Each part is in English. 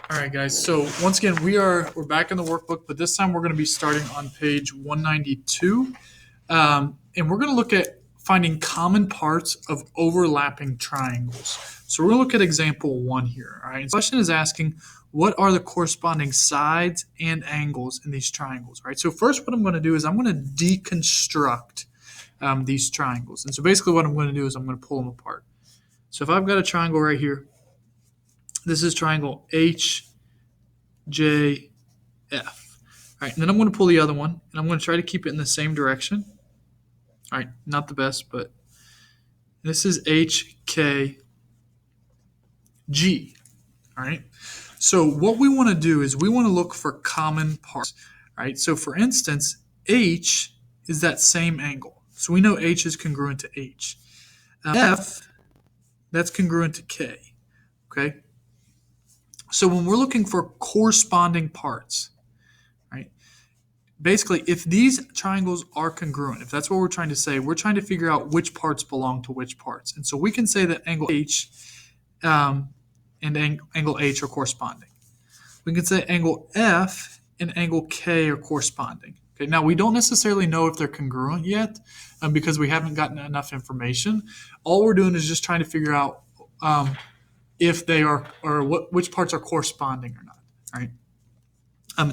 All right, guys. So once again, we're back in the workbook, but this time we're going to be starting on page 192, and we're going to look at finding common parts of overlapping triangles. So we're going to look at example one here. All right. The question is asking, what are the corresponding sides and angles in these triangles? All right. So first, what I'm going to do is I'm going to deconstruct these triangles, and so basically what I'm going to do is I'm going to pull them apart. So if I've got a triangle right here, this is triangle H J, F. All right, and then I'm going to pull the other one, and I'm going to try to keep it in the same direction. All right, not the best, but this is H, K, G. All right, so what we want to do is we want to look for common parts. All right, so for instance, H is that same angle. So we know H is congruent to H. F, that's congruent to K. Okay, so when we're looking for corresponding parts, right? Basically, if these triangles are congruent, if that's what we're trying to say, we're trying to figure out which parts belong to which parts. And so we can say that angle H and angle H are corresponding. We can say angle F and angle K are corresponding. Okay, now we don't necessarily know if they're congruent yet because we haven't gotten enough information. All we're doing is just trying to figure out if they are, or which parts are corresponding or not. All right.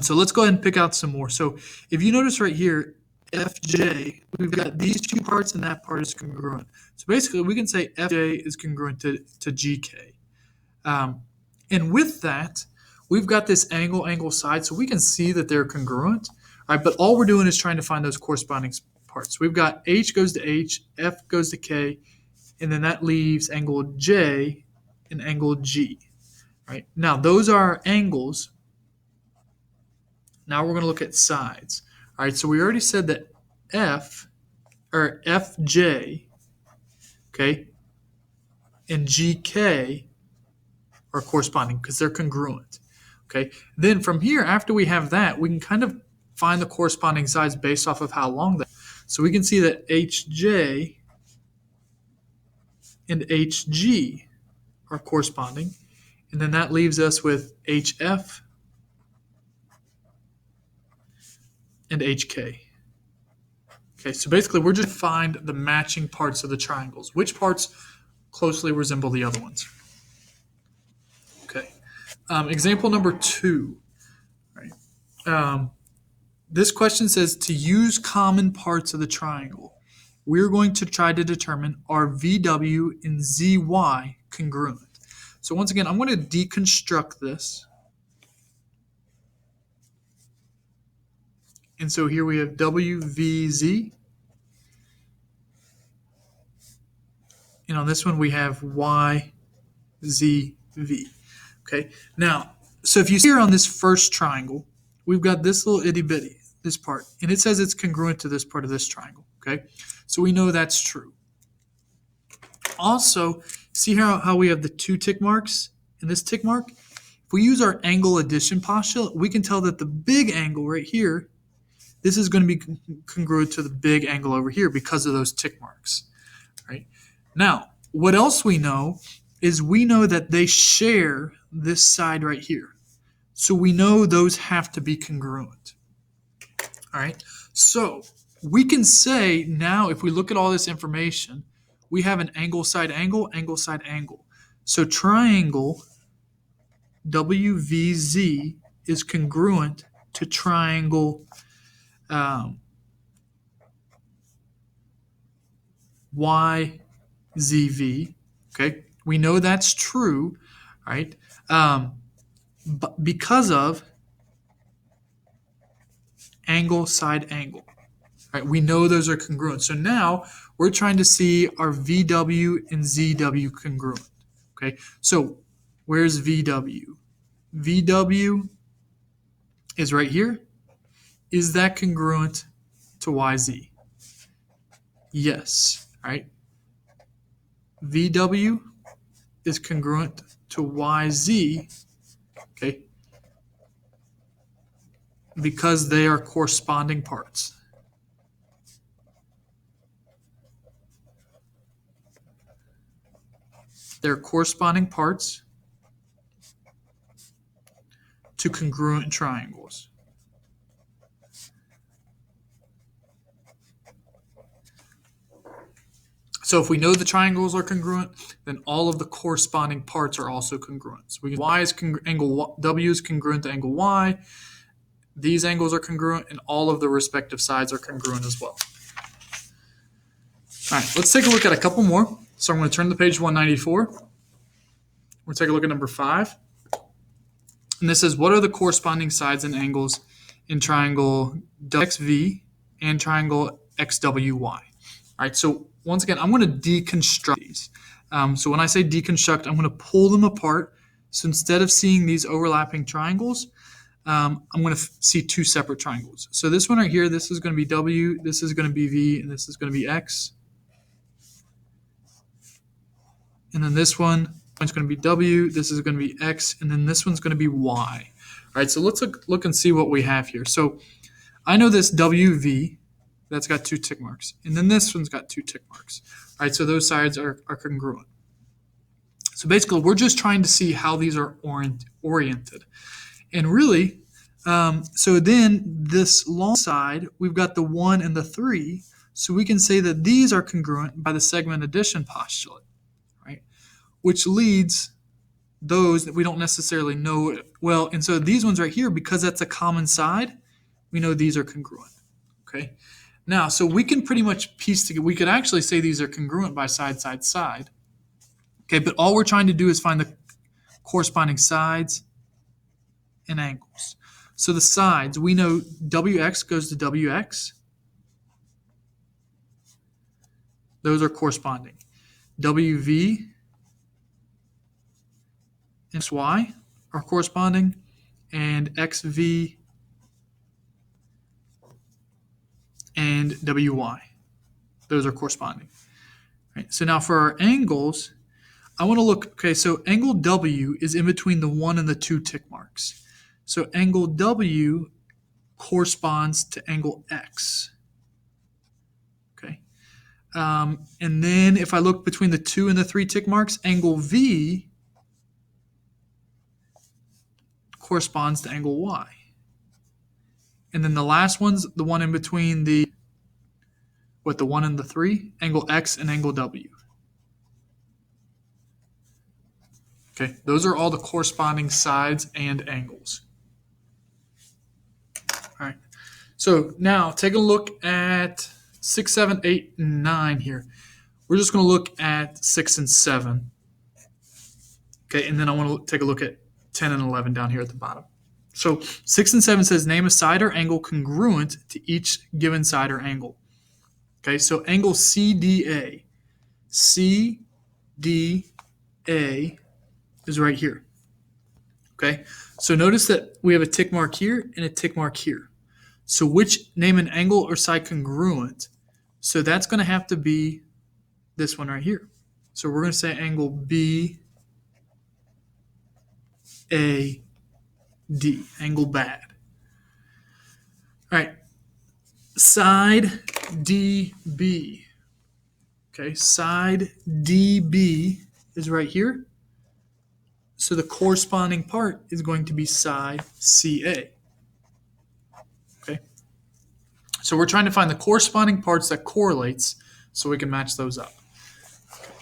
So let's go ahead and pick out some more. So if you notice right here, FJ, we've got these two parts and that part is congruent. So basically we can say FJ is congruent to GK. And with that, we've got this angle side, so we can see that they're congruent. All right, but all we're doing is trying to find those corresponding parts. So we've got H goes to H, F goes to K, and then that leaves angle J and angle G. Right? Now those are angles. Now we're going to look at sides. All right, so we already said that F or FJ, okay, and GK are corresponding because they're congruent. Okay, then from here, after we have that, we can kind of find the corresponding sides based off of how long they are. So we can see that HJ and HG are corresponding, and then that leaves us with HF and HK. Okay, so basically we're just find the matching parts of the triangles. Which parts closely resemble the other ones? Okay. Example number 2. Right. This question says to use common parts of the triangle. We're going to try to determine are VW and ZY congruent. So once again, I'm going to deconstruct this. And so here we have WVZ. And on this one, we have YZV. Okay. Now, so if you see here on this first triangle, we've got this little itty bitty, this part, and it says it's congruent to this part of this triangle. Okay. So we know that's true. Also, see how we have the 2 tick marks and this tick mark? If we use our angle addition postulate, we can tell that the big angle right here, this is going to be congruent to the big angle over here because of those tick marks. Right? Now, what else we know is we know that they share this side right here. So we know those have to be congruent. All right. So we can say now, if we look at all this information, we have an angle side angle, angle side angle. So triangle WVZ is congruent to triangle YZV. Okay, we know that's true, right? But because of angle side angle, right? We know those are congruent. So now we're trying to see are VW and ZW congruent. Okay, so where's VW? VW is right here. Is that congruent to YZ? Yes, right? VW is congruent to YZ, okay, because they are corresponding parts. They're corresponding parts. to congruent triangles. So if we know the triangles are congruent, then all of the corresponding parts are also congruent. So we can, angle W is congruent to angle Y. These angles are congruent, and all of the respective sides are congruent as well. All right, let's take a look at a couple more. So I'm going to turn to page 194. We'll take a look at number 5. And this is, what are the corresponding sides and angles in triangle XV and triangle XWY? All right, so once again, I'm going to deconstruct these. So when I say deconstruct, I'm going to pull them apart. So instead of seeing these overlapping triangles, I'm going to see two separate triangles. So this one right here, this is going to be W, this is going to be V, and this is going to be X. And then this one is going to be W, this is going to be X, and then this one's going to be Y. All right, so let's look and see what we have here. So I know this WV, that's got 2 tick marks. And then this one's got 2 tick marks. All right, so those sides are congruent. So basically, we're just trying to see how these are oriented. And really, so then this long side, we've got the 1 and the 3. So we can say that these are congruent by the segment addition postulate, right? Which leads those that we don't necessarily know well. And so these ones right here, because that's a common side, we know these are congruent, okay? Now, so we can pretty much piece together, we could actually say these are congruent by side, side, side. Okay, but all we're trying to do is find the corresponding sides and angles. So the sides, we know WX goes to WX. Those are corresponding. WV and XY are corresponding, and XV and WY. Those are corresponding. Right, so now for our angles, I want to look, okay, so angle W is in between the 1 and the 2 tick marks. So angle W corresponds to angle X. Okay. And then if I look between the 2 and the 3 tick marks, angle V corresponds to angle Y. And then the last one's the one in between the 1 and the 3, angle X and angle W. Okay, those are all the corresponding sides and angles. All right, so now take a look at 6, 7, 8, and 9 here. We're just going to look at 6 and 7. Okay, and then I want to take a look at 10 and 11 down here at the bottom. So 6 and 7 says name a side or angle congruent to each given side or angle. Okay, so angle CDA. CDA is right here. Okay, so notice that we have a tick mark here and a tick mark here. So name an angle or side congruent. So that's going to have to be this one right here. So we're going to say angle BAD, angle bad. All right, side DB. Okay, side DB is right here. So the corresponding part is going to be side CA. Okay. So we're trying to find the corresponding parts that correlates so we can match those up. Okay.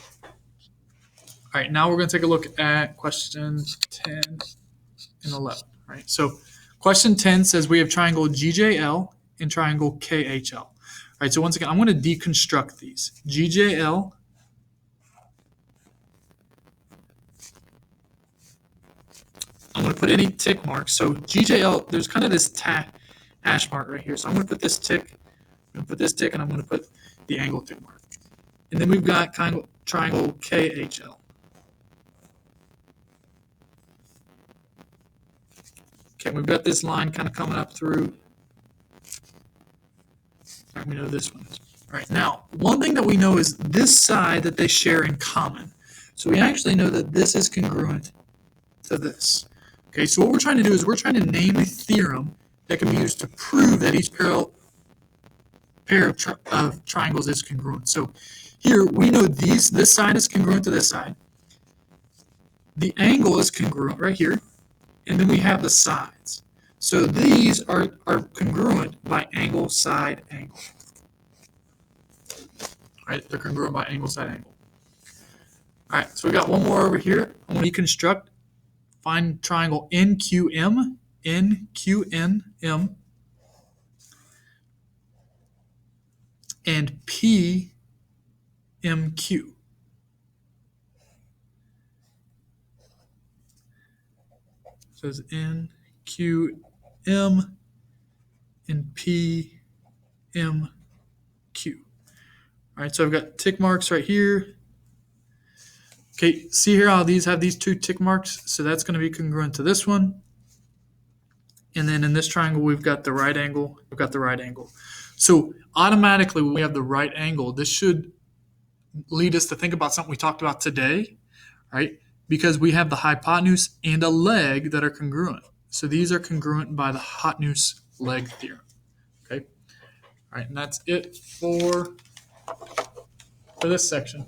All right, now we're going to take a look at questions 10 and 11. All right, so question 10 says we have triangle GJL and triangle KHL. All right, so once again, I'm going to deconstruct these. GJL I'm going to put any tick marks. So GJL, there's kind of this hash mark right here. So I'm going to put this tick, I'm going to put this tick, and I'm going to put the angle tick mark. And then we've got triangle KHL. Okay, we've got this line kind of coming up through. All right, we know this one. All right, now, one thing that we know is this side that they share in common. So we actually know that this is congruent to this. Okay, so what we're trying to do is we're trying to name a theorem that can be used to prove that each pair of triangles is congruent. So here we know this side is congruent to this side. The angle is congruent right here. and then we have the sides. So these are congruent by angle, side, angle. Right? They're congruent by angle, side, angle. All right, so we got one more over here. I'm going to deconstruct, find triangle NQM, NQNM, and PMQ. So it's NQM and PMQ. All right, so I've got tick marks right here. Okay, see here how these have these two tick marks? So that's going to be congruent to this one. And then in this triangle, we've got the right angle. We've got the right angle. So automatically, when we have the right angle, this should lead us to think about something we talked about today, right? Because we have the hypotenuse and a leg that are congruent. So these are congruent by the hypotenuse leg theorem. Okay. All right, and that's it for this section.